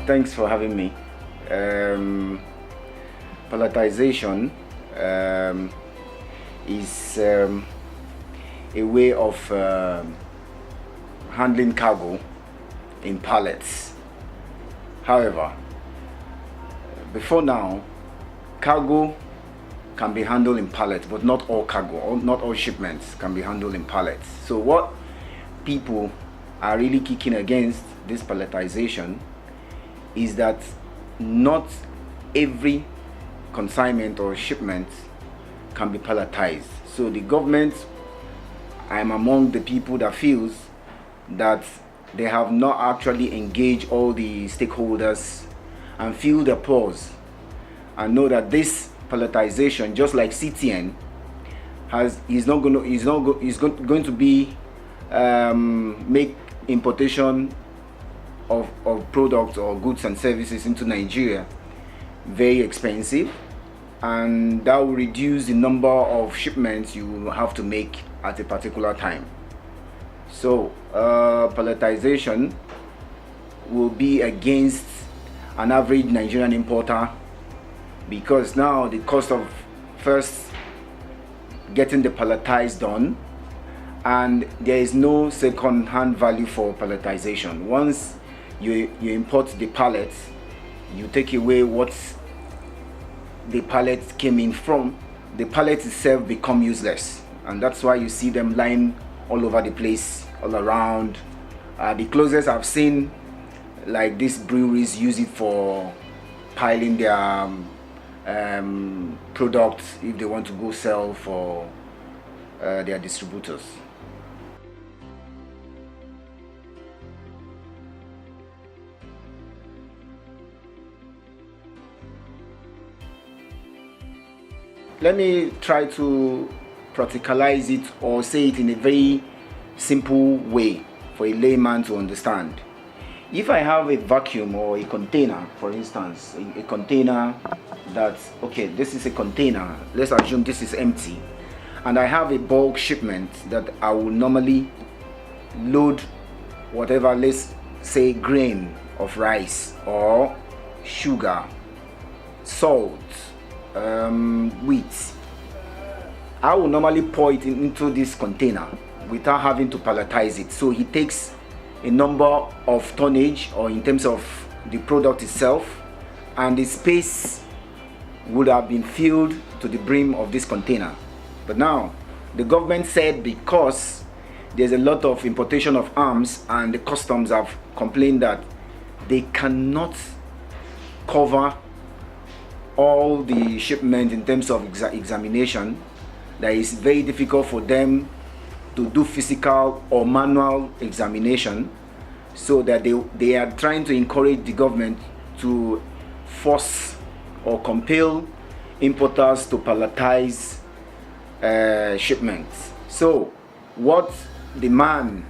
Thanks for having me. Palletization is a way of handling cargo in pallets. However, before now, cargo can be handled in pallets, but not all cargo, not all shipments can be handled in pallets. So what people are really kicking against this palletization is that not every consignment or shipment can be palletized. So the government, I'm among the people that feels that they have not actually engaged all the stakeholders and feel the pause and know that this palletization, just like CTN, is going to be make importation of products or goods and services into Nigeria very expensive, and that will reduce the number of shipments you will have to make at a particular time. So palletization will be against an average Nigerian importer, because now the cost of first getting the palletized done, and there is no second-hand value for palletization. Once you import the pallet, you take away what the pallet came in from, the pallet itself become useless, and that's why you see them lying all over the place, all around. The closest I've seen, like these breweries use it for piling their products if they want to go sell for their distributors. Let me try to practicalize it or say it in a very simple way for a layman to understand. If I have a vacuum or a container, for instance, a container that, okay, this is a container, let's assume this is empty, and I have a bulk shipment that I will normally load whatever, let's say grain of rice or sugar, salt, wheat. I will normally pour it into this container without having to palletize it. So he takes a number of tonnage, or in terms of the product itself, and the space would have been filled to the brim of this container. But now the government said, because there's a lot of importation of arms and the customs have complained that they cannot cover all the shipment in terms of examination, that is very difficult for them to do physical or manual examination, so that they are trying to encourage the government to force or compel importers to palletize shipments. So what an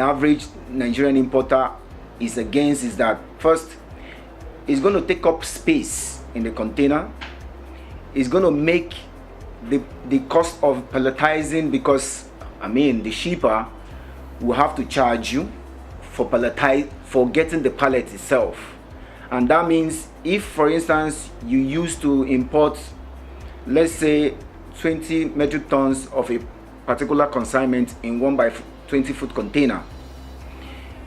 average Nigerian importer is against is that, first, it's going to take up space in the container. It's going to make the cost of palletizing, because the shipper will have to charge you for getting the pallet itself. And that means, if for instance you used to import, let's say 20 metric tons of a particular consignment in 1 by 20 foot container,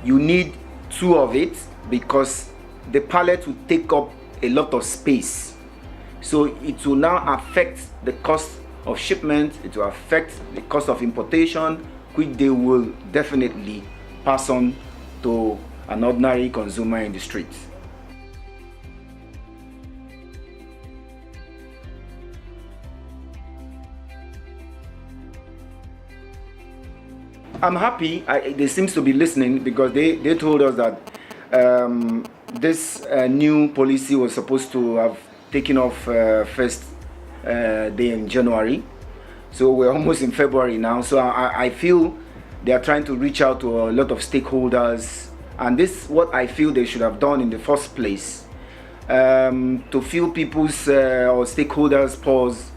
you need 2 of it, because the pallet will take up a lot of space. So it will now affect the cost of shipment, it will affect the cost of importation, which they will definitely pass on to an ordinary consumer in the streets. I'm happy they seems to be listening, because they told us that this new policy was supposed to have taken off first day in January. So we're almost in February now. So I feel they are trying to reach out to a lot of stakeholders, and this is what I feel they should have done in the first place, to feel people's or stakeholders' pause,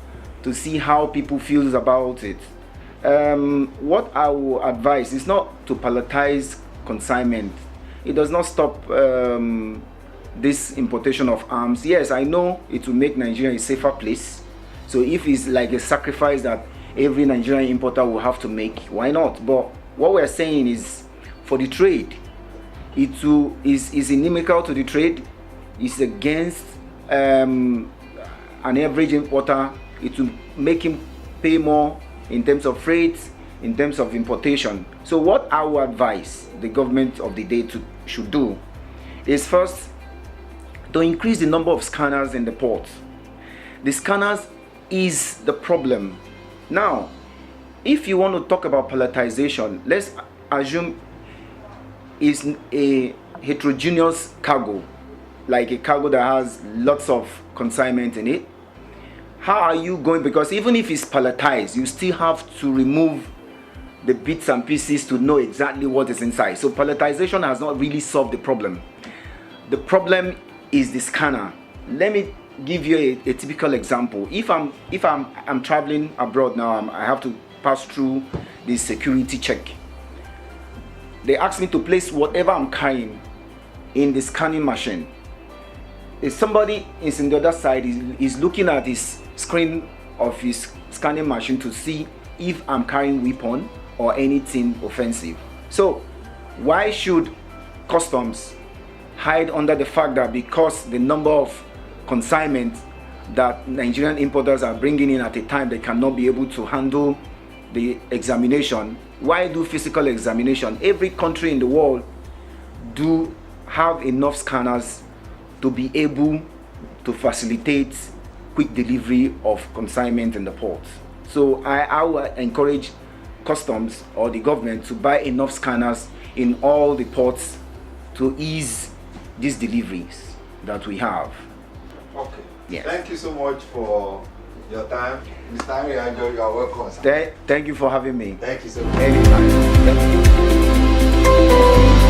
to see how people feels about it. What I will advise is not to palletize consignment. It does not stop this importation of arms, yes, I know it will make Nigeria a safer place. So if it's like a sacrifice that every Nigerian importer will have to make, why not? But what we're saying is, for the trade, is inimical to the trade. It's against an average importer. It will make him pay more in terms of freight, in terms of importation. So what I would advise the government of the day should do is, first, to increase the number of scanners in the port. The scanners is the problem. Now, if you want to talk about palletization, let's assume it's a heterogeneous cargo, like a cargo that has lots of consignment in it. How are you going? Because even if it's palletized, you still have to remove the bits and pieces to know exactly what is inside. So palletization has not really solved the problem. The problem is the scanner. Let me give you a typical example. If I'm traveling abroad now, I have to pass through the security check. They ask me to place whatever I'm carrying in the scanning machine. If somebody is on the other side, is looking at his screen of his scanning machine to see if I'm carrying weapon or anything offensive. So why should customs hide under the fact that because the number of consignment that Nigerian importers are bringing in at a time, they cannot be able to handle the examination? Why do physical examination? Every country in the world do have enough scanners to be able to facilitate quick delivery of consignment in the port. So I would encourage customs or the government to buy enough scanners in all the ports to ease these deliveries that we have. Okay. Yes. Thank you so much for your time. Mr. Ajoh, you are welcome, sir. Thank you for having me. Thank you so much. Anytime. Thank you.